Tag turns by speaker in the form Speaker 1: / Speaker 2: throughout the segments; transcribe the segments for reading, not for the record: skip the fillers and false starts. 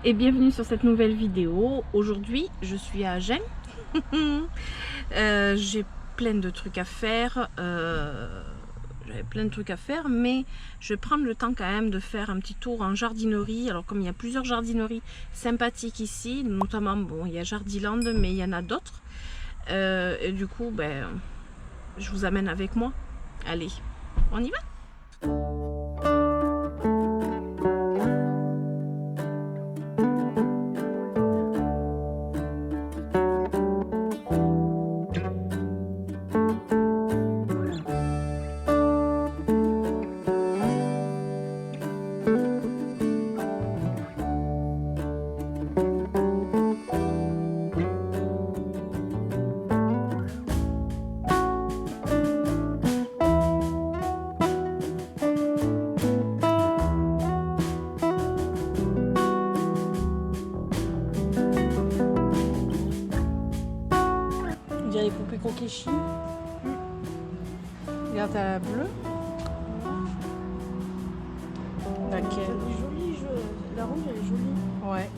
Speaker 1: et bienvenue sur cette nouvelle vidéo. Aujourd'hui je suis à Agen. J'ai plein de trucs à faire, mais je vais prendre le temps quand même de faire un petit tour en jardinerie. Alors comme il y a plusieurs jardineries sympathiques ici, notamment bon, il y a Jardiland, mais il y en a d'autres, et du coup ben, je vous amène avec moi. Allez, on y va. Les poupées Kokeshi. Regarde, t'as la bleue. Laquelle?
Speaker 2: Elle est jolie, la rouge elle est jolie.
Speaker 1: Ouais.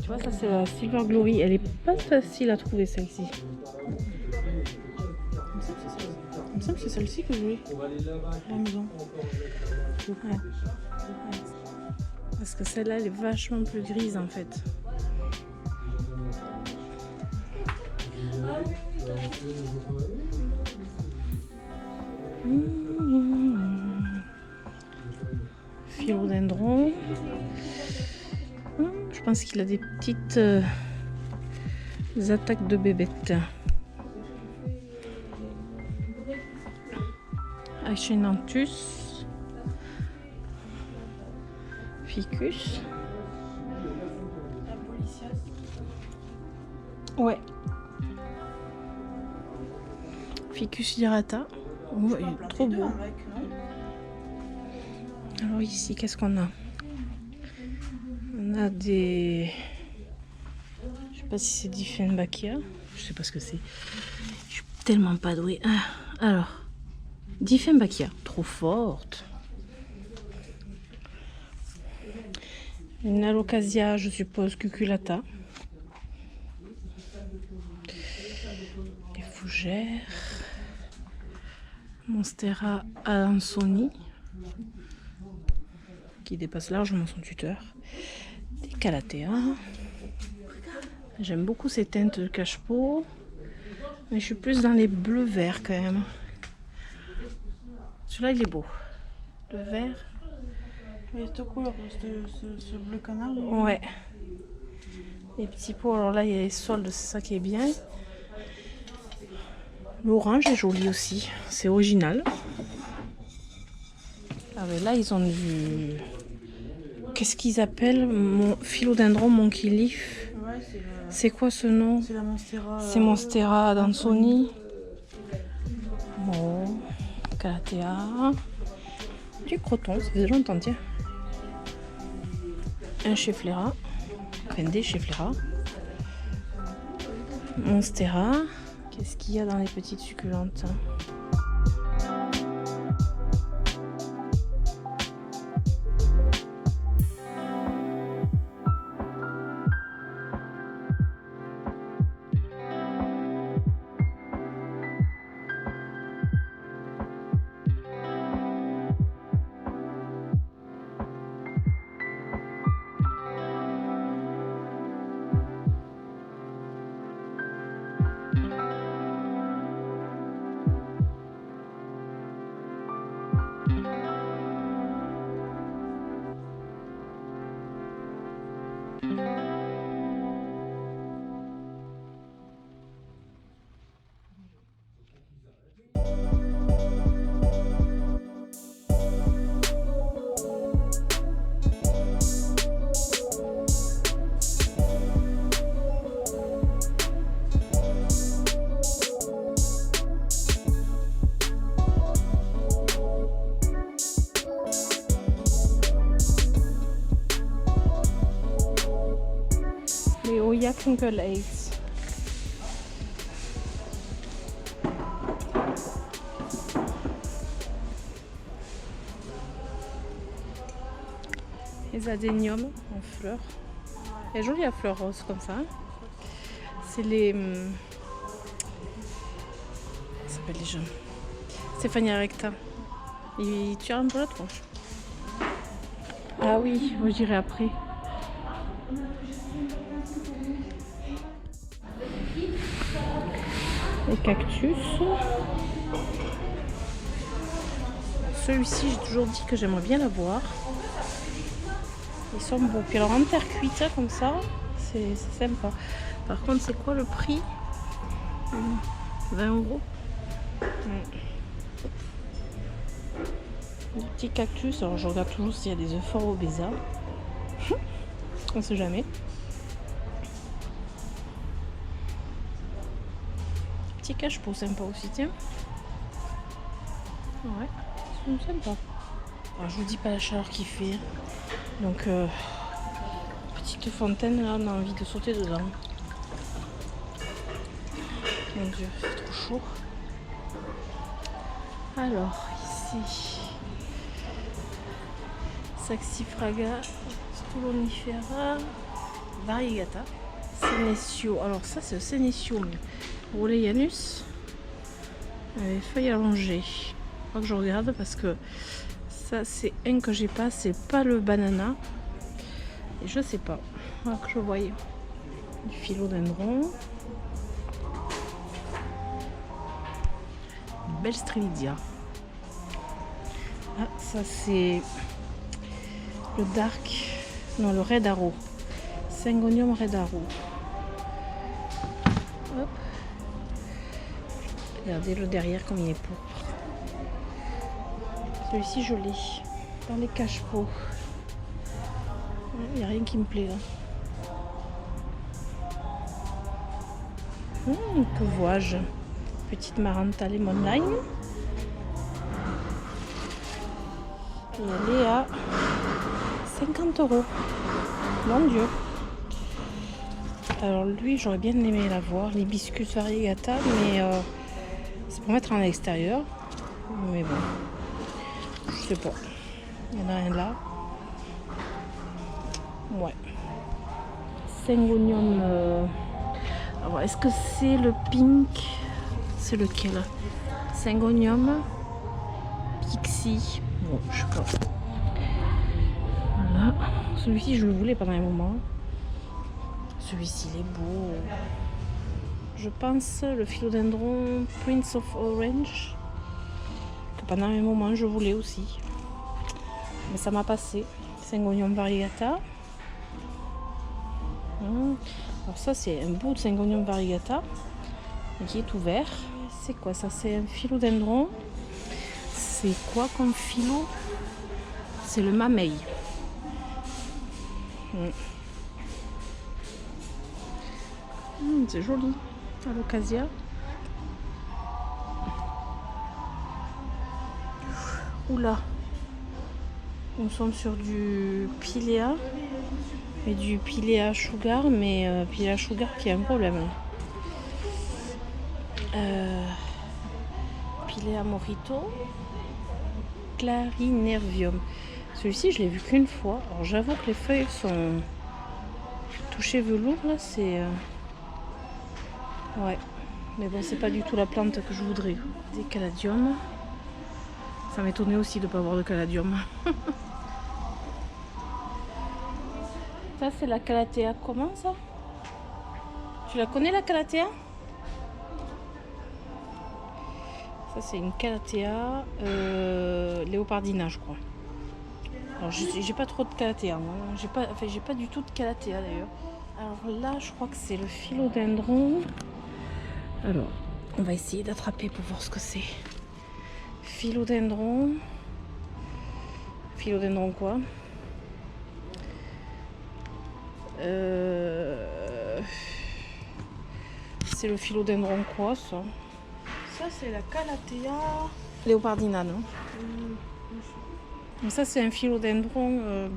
Speaker 1: Tu vois, ça c'est la Silver Glory. Elle est pas facile à trouver celle-ci.
Speaker 2: Il me semble que c'est celle-ci que j'ai à la maison.
Speaker 1: Ouais. Parce que celle-là, elle est vachement plus grise en fait. Philodendron. Je pense qu'il a des petites attaques de bébêtes. Echinanthus. Ficus. Ouais. Ficus irata. Oh, il est trop beau. Alors ici, qu'est-ce qu'on a? On a des... Je sais pas si c'est Dieffenbachia. Je sais pas ce que c'est. Je suis tellement pas douée. Ah, alors, Dieffenbachia, trop forte. Une Alocasia, je suppose, cuculata. Les fougères. Monstera adansoni, qui dépasse largement son tuteur. Des Calathea. J'aime beaucoup ces teintes de cache-pot, mais je suis plus dans les bleus-verts quand même. Celui-là, il est beau. Le vert.
Speaker 2: Mais cette couleur, ce bleu canard.
Speaker 1: Ouais. Les petits pots, alors là, il y a les soldes, c'est ça qui est bien. L'orange est joli aussi, c'est original. Ah mais là, ils ont du... Qu'est-ce qu'ils appellent? Mon philodendron monkey leaf.
Speaker 2: Ouais,
Speaker 1: c'est quoi ce nom?
Speaker 2: C'est la Monstera.
Speaker 1: C'est Monstera adansoni. Bon, Calathea. Du croton, ça faisait longtemps, tiens. Un Schefflera. Enfin, des Schefflera. Monstera. Qu'est-ce qu'il y a dans les petites succulentes? Les Oya Crinkle Eggs. Les adéniums en fleurs. Elle est jolie la fleur rose comme ça. C'est les... Comment ça s'appelle les jeunes? Stéphania recta. Il tire un peu la tronche. Ah oui, moi j'irai après. Les cactus. Celui-ci, j'ai toujours dit que j'aimerais bien l'avoir. Ils sont beaux. Puis alors en terre cuite, comme ça, c'est sympa. Par contre, c'est quoi le prix? 20 €. Des petits cactus. Alors je regarde toujours s'il y a des œufs forts au Béza. On sait jamais. Petit cache-pot sympa aussi, tiens. Ouais, c'est sympa. Alors, je vous dis pas la chaleur qu'il fait. Donc, petite fontaine, là, on a envie de sauter dedans. Mon Dieu, c'est trop chaud. Alors, ici, Saxifraga, Stolonifera, Variegata, Senecio. Alors, ça, c'est le Senecio. Rouléianus, avec feuilles allongées. Faut que je regarde parce que ça, c'est un que j'ai pas. C'est pas le banana. Et je sais pas. Voilà que je voyais. Du philodendron. Belle Strelidia. Ah, ça c'est le dark. Non, le red arrow. Syngonium red arrow. Hop. Regardez le derrière comme il est pourpre. Celui-ci, je l'ai dans les cache-pots. Il n'y a rien qui me plaît là. Que vois-je? Petite Maranta Lemon Lime. Et elle est à 50 €. Mon Dieu. Alors lui, j'aurais bien aimé l'avoir, l'hibiscus variegata, mais c'est pour mettre en extérieur. Mais bon, je sais pas. Il y en a un là. Ouais. Syngonium. Alors, est-ce que c'est le pink? C'est lequel? Syngonium Pixie. Bon, je sais pas. Voilà. Celui-ci, je le voulais pendant un moment. Celui-ci, il est beau. Je pense le philodendron Prince of Orange. Que pendant un moment, je voulais aussi. Mais ça m'a passé. Syngonium variegata. Alors ça, c'est un beau de Syngonium variegata. Qui est ouvert. C'est quoi ça? C'est un philodendron. C'est quoi comme philo? C'est le mameille. C'est joli. Alocasia. Oula. Nous sommes sur du Pilea. Et du Pilea Sugar. Mais Pilea Sugar qui a un problème. Pilea Morito. Clarinervium. Celui-ci, je l'ai vu qu'une fois. Alors j'avoue que les feuilles sont touchées velours là, c'est ouais. Mais bon, c'est pas du tout la plante que je voudrais. Des caladiums. Ça m'étonnait aussi de ne pas avoir de caladium. Ça, c'est la calathea. Comment ça? Tu la connais la calathea? Ça, c'est une calathea léopardina, je crois. Alors, j'ai pas trop de calathea. J'ai pas du tout de calathea d'ailleurs. Alors là, je crois que c'est le philodendron. Alors, on va essayer d'attraper pour voir ce que c'est. Philodendron. Philodendron quoi? C'est le philodendron quoi ça?
Speaker 2: Ça, c'est la calathea
Speaker 1: léopardina, non? Ça, c'est un philodendron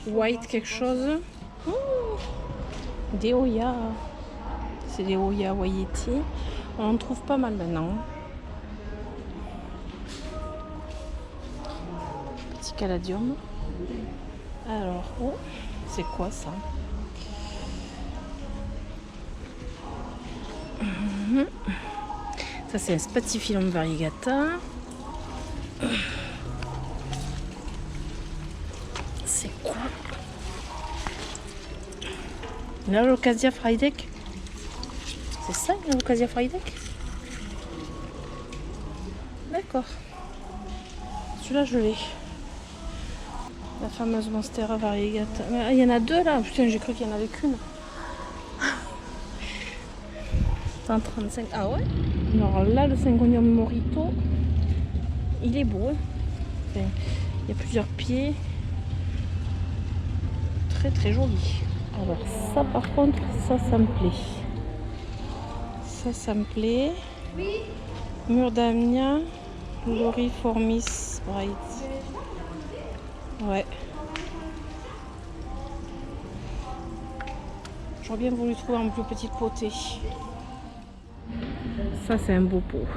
Speaker 1: white quelque chose. Des Hoya. C'est des Hoya Wayeti. On en trouve pas mal maintenant. Petit caladium. Alors, oh, c'est quoi ça? Ça, c'est un Spathiphyllum variegata. C'est quoi? L'Alocasia Frydek. C'est ça, l'Alocasia Frydek? D'accord. Celui-là, je l'ai. La fameuse Monstera variegata. Il y en a deux là. Putain, j'ai cru qu'il y en avait qu'une. 135. Ah ouais? Alors là, le Syngonium Morito, il est beau. Enfin, il y a plusieurs pieds. Très très joli. Alors ça par contre, ça me plaît. Ça me plaît. Oui. Murdamnia Loriformis Bright. Ouais. J'aurais bien voulu trouver en plus petite potée. Ça c'est un beau pot.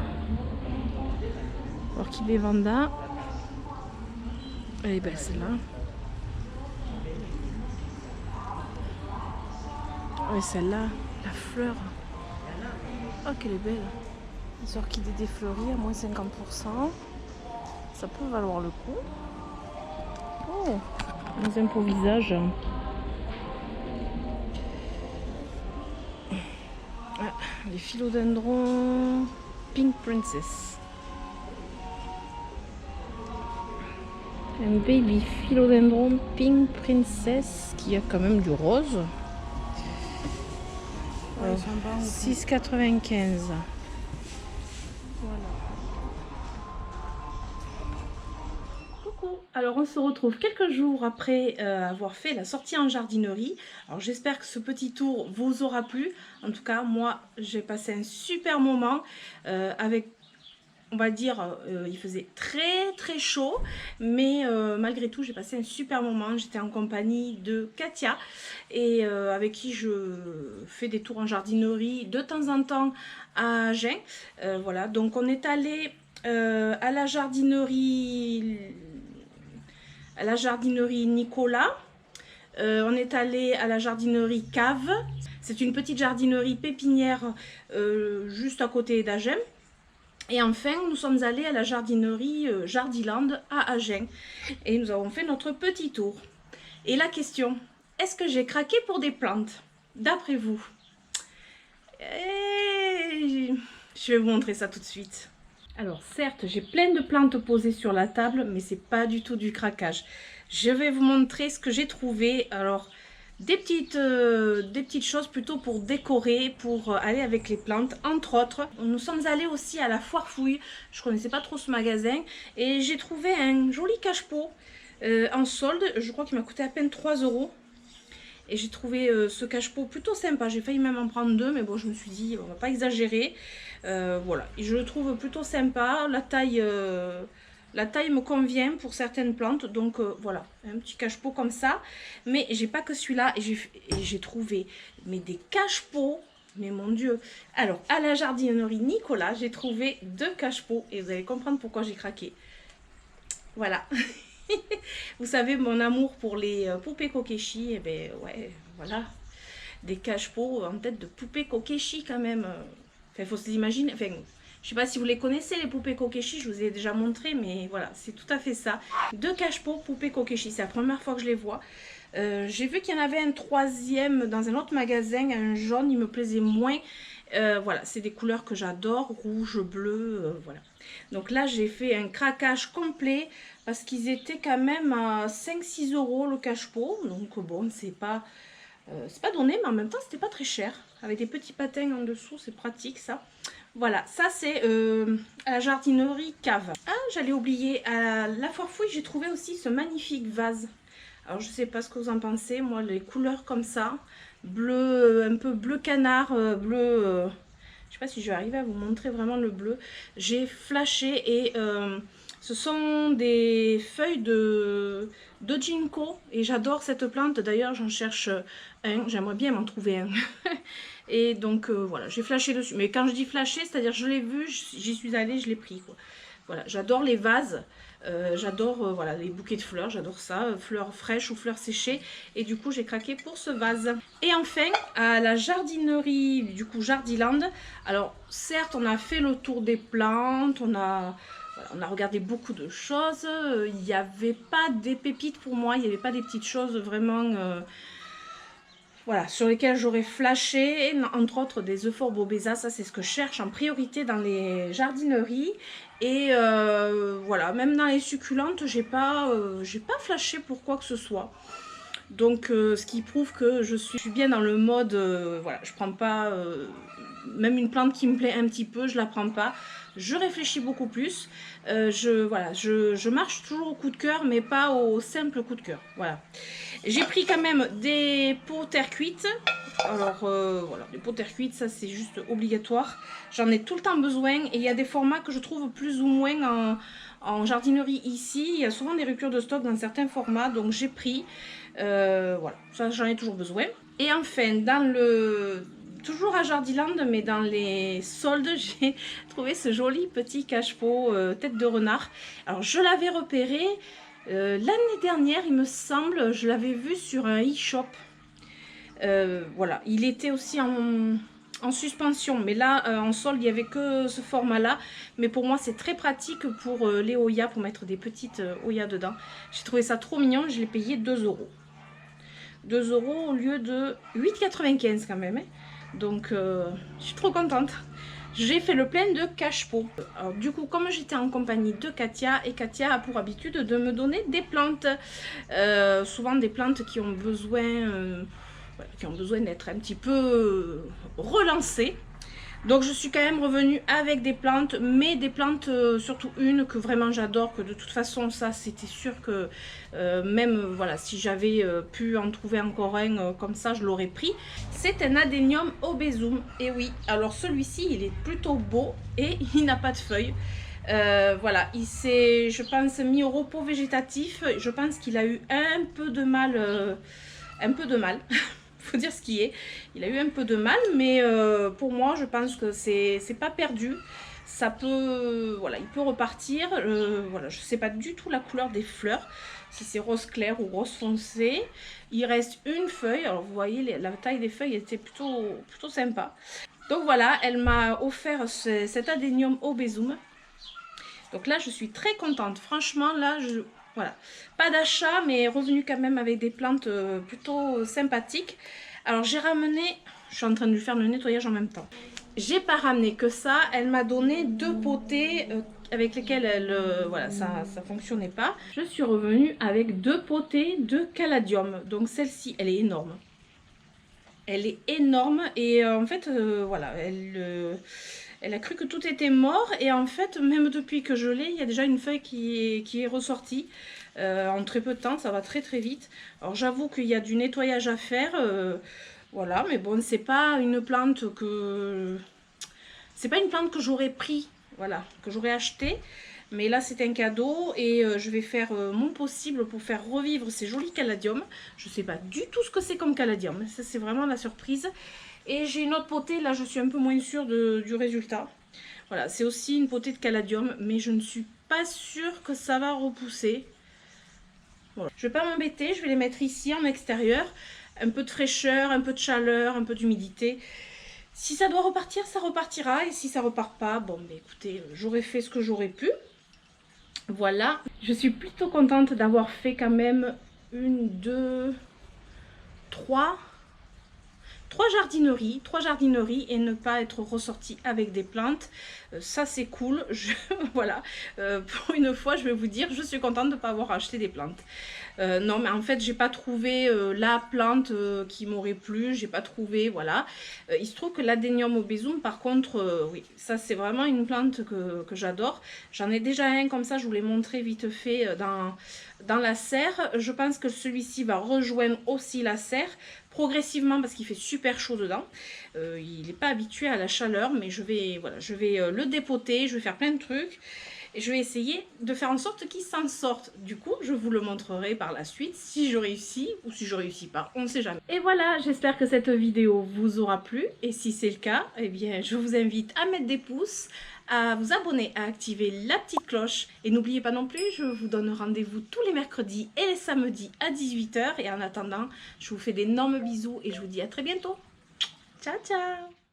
Speaker 1: Orchidée Vanda. Elle est belle celle-là. Oui, celle-là, la fleur. Oh, qu'elle est belle. Les orchidées défleuries à moins 50%. Ça peut valoir le coup. Oh, dans un beau visage. Ah, les philodendrons Pink Princess. Un baby philodendron Pink Princess qui a quand même du rose. 6,95. Voilà. Coucou, alors on se retrouve quelques jours après avoir fait la sortie en jardinerie. Alors j'espère que ce petit tour vous aura plu. En tout cas, moi j'ai passé un super moment avec, on va dire, il faisait très chaud, mais malgré tout j'ai passé un super moment. J'étais en compagnie de Katia et avec qui je fais des tours en jardinerie de temps en temps à Agen. Voilà, donc on est allé à la jardinerie Nicolas. On est allé à la jardinerie Cave. C'est une petite jardinerie pépinière juste à côté d'Agen. Et enfin, nous sommes allés à la jardinerie Jardiland à Agen. Et nous avons fait notre petit tour. Et la question, est-ce que j'ai craqué pour des plantes? D'après vous? Je vais vous montrer ça tout de suite. Alors certes, j'ai plein de plantes posées sur la table, mais c'est pas du tout du craquage. Je vais vous montrer ce que j'ai trouvé. Alors, des petites choses plutôt pour décorer, pour aller avec les plantes, entre autres. Nous sommes allés aussi à la Foire Fouille. Je connaissais pas trop ce magasin et j'ai trouvé un joli cache-pot en solde. Je crois qu'il m'a coûté à peine 3 €. Et j'ai trouvé ce cache-pot plutôt sympa. J'ai failli même en prendre deux, mais bon, je me suis dit, on va pas exagérer. Voilà, et je le trouve plutôt sympa. La taille me convient pour certaines plantes. Donc voilà, un petit cache-pot comme ça. Mais j'ai pas que celui-là. Et j'ai trouvé des cache-pots. Mais mon Dieu. Alors, à la jardinerie Nicolas, j'ai trouvé 2 cache-pots. Et vous allez comprendre pourquoi j'ai craqué. Voilà. Vous savez mon amour pour les poupées Kokeshi, et ben ouais, voilà, des cache-pots en tête de poupées Kokeshi quand même. Enfin, faut se l'imaginer. Enfin, je sais pas si vous les connaissez les poupées Kokeshi, je vous ai déjà montré, mais voilà, c'est tout à fait ça. 2 cache-pots poupées Kokeshi, c'est la première fois que je les vois. J'ai vu qu'il y en avait un troisième dans un autre magasin, un jaune, il me plaisait moins. Voilà, c'est des couleurs que j'adore, rouge, bleu, voilà. Donc là, j'ai fait un craquage complet parce qu'ils étaient quand même à 5-6 € le cache-pot. Donc bon, c'est pas donné, mais en même temps, c'était pas très cher. Avec des petits patins en dessous, c'est pratique ça. Voilà, ça c'est à la jardinerie Cave. Ah, j'allais oublier, à la Foire Fouille, j'ai trouvé aussi ce magnifique vase. Alors, je sais pas ce que vous en pensez. Moi, les couleurs comme ça, bleu, un peu bleu canard, bleu... je sais pas si je vais arriver à vous montrer vraiment le bleu. J'ai flashé et ce sont des feuilles de ginkgo. Et j'adore cette plante. D'ailleurs, j'en cherche un. J'aimerais bien m'en trouver un. Et donc, voilà, j'ai flashé dessus. Mais quand je dis flashé, c'est-à-dire je l'ai vu, j'y suis allée, je l'ai pris, quoi. Voilà, j'adore les vases. J'adore voilà, les bouquets de fleurs, j'adore ça, fleurs fraîches ou fleurs séchées. Et du coup, j'ai craqué pour ce vase. Et enfin, à la jardinerie, du coup, Jardiland. Alors, certes, on a fait le tour des plantes, on a regardé beaucoup de choses. Il n'y avait pas des pépites pour moi, il n'y avait pas des petites choses vraiment... voilà, sur lesquelles j'aurais flashé, entre autres des Euphorbobesa, ça c'est ce que je cherche en priorité dans les jardineries. Et voilà, même dans les succulentes, j'ai pas flashé pour quoi que ce soit. Donc ce qui prouve que je suis bien dans le mode, voilà, je prends pas, même une plante qui me plaît un petit peu, je la prends pas. Je réfléchis beaucoup plus, je marche toujours au coup de cœur, mais pas au simple coup de cœur. Voilà. J'ai pris quand même des pots terre cuite. Alors voilà, les pots terre cuite, ça c'est juste obligatoire. J'en ai tout le temps besoin et il y a des formats que je trouve plus ou moins en jardinerie ici. Il y a souvent des ruptures de stock dans certains formats, donc j'ai pris. Voilà, ça j'en ai toujours besoin. Et enfin, toujours à Jardiland, mais dans les soldes, j'ai trouvé ce joli petit cache-pot tête de renard. Alors je l'avais repéré l'année dernière, il me semble, je l'avais vu sur un e-shop. Voilà, il était aussi en suspension, mais là en solde il n'y avait que ce format là. Mais pour moi c'est très pratique pour les Oya, pour mettre des petites Oya dedans. J'ai trouvé ça trop mignon, je l'ai payé 2 €. 2 € au lieu de 8,95 € quand même, hein. Donc je suis trop contente. J'ai fait le plein de cache-pot. Alors du coup, comme j'étais en compagnie de Katia, et Katia a pour habitude de me donner des plantes, souvent des plantes qui ont besoin d'être un petit peu relancées. Donc je suis quand même revenue avec des plantes, mais des plantes, surtout une que vraiment j'adore, que de toute façon ça c'était sûr que même voilà, si j'avais pu en trouver encore un comme ça, je l'aurais pris. C'est un Adenium obésum, et oui, alors celui-ci il est plutôt beau et il n'a pas de feuilles. Voilà, il s'est, je pense, mis au repos végétatif. Je pense qu'il a eu un peu de mal, faut dire ce qui est. Il a eu un peu de mal, mais pour moi, je pense que c'est pas perdu. Ça peut, voilà, il peut repartir. Voilà, je sais pas du tout la couleur des fleurs, si c'est rose clair ou rose foncé. Il reste une feuille. Alors vous voyez, la taille des feuilles était plutôt sympa. Donc voilà, elle m'a offert cet Adenium obésum. Donc là, je suis très contente. Franchement, là, voilà. Pas d'achat, mais revenu quand même avec des plantes plutôt sympathiques. Alors, j'ai ramené... Je suis en train de lui faire le nettoyage en même temps. J'ai pas ramené que ça. Elle m'a donné 2 potées avec lesquelles elle... voilà, ça fonctionnait pas. Je suis revenue avec 2 potées de caladium. Donc, celle-ci, elle est énorme. Elle est énorme et en fait, voilà, elle a cru que tout était mort et en fait, même depuis que je l'ai, il y a déjà une feuille qui est ressortie en très peu de temps, ça va très très vite. Alors j'avoue qu'il y a du nettoyage à faire, voilà, mais bon, c'est pas une plante que... C'est pas une plante que j'aurais pris, voilà, que j'aurais acheté. Mais là, c'est un cadeau et je vais faire mon possible pour faire revivre ces jolis caladiums. Je ne sais pas du tout ce que c'est comme caladium. Ça, c'est vraiment la surprise. Et j'ai une autre potée. Là, je suis un peu moins sûre du résultat. Voilà, c'est aussi une potée de caladium. Mais je ne suis pas sûre que ça va repousser. Voilà. Je ne vais pas m'embêter. Je vais les mettre ici en extérieur. Un peu de fraîcheur, un peu de chaleur, un peu d'humidité. Si ça doit repartir, ça repartira. Et si ça repart pas, bon, bah, écoutez, j'aurais fait ce que j'aurais pu. Voilà, je suis plutôt contente d'avoir fait quand même 1, 2, 3 jardineries et ne pas être ressortie avec des plantes. Ça c'est cool. Voilà, pour une fois je vais vous dire, je suis contente de ne pas avoir acheté des plantes. Non mais en fait j'ai pas trouvé la plante qui m'aurait plu, j'ai pas trouvé, voilà. Il se trouve que l'Adenium obésum par contre, oui, ça c'est vraiment une plante que j'adore. J'en ai déjà un comme ça, je vous l'ai montré vite fait dans la serre. Je pense que celui-ci va rejoindre aussi la serre progressivement parce qu'il fait super chaud dedans. Il n'est pas habitué à la chaleur, mais je vais, voilà, je vais le dépoter, je vais faire plein de trucs et je vais essayer de faire en sorte qu'il s'en sorte. Du coup, je vous le montrerai par la suite si je réussis ou si je réussis pas, on ne sait jamais. Et voilà, j'espère que cette vidéo vous aura plu et si c'est le cas, eh bien, je vous invite à mettre des pouces, à vous abonner, à activer la petite cloche. Et n'oubliez pas non plus, je vous donne rendez-vous tous les mercredis et les samedis à 18 h. Et en attendant, je vous fais d'énormes bisous et je vous dis à très bientôt. Ciao, ciao!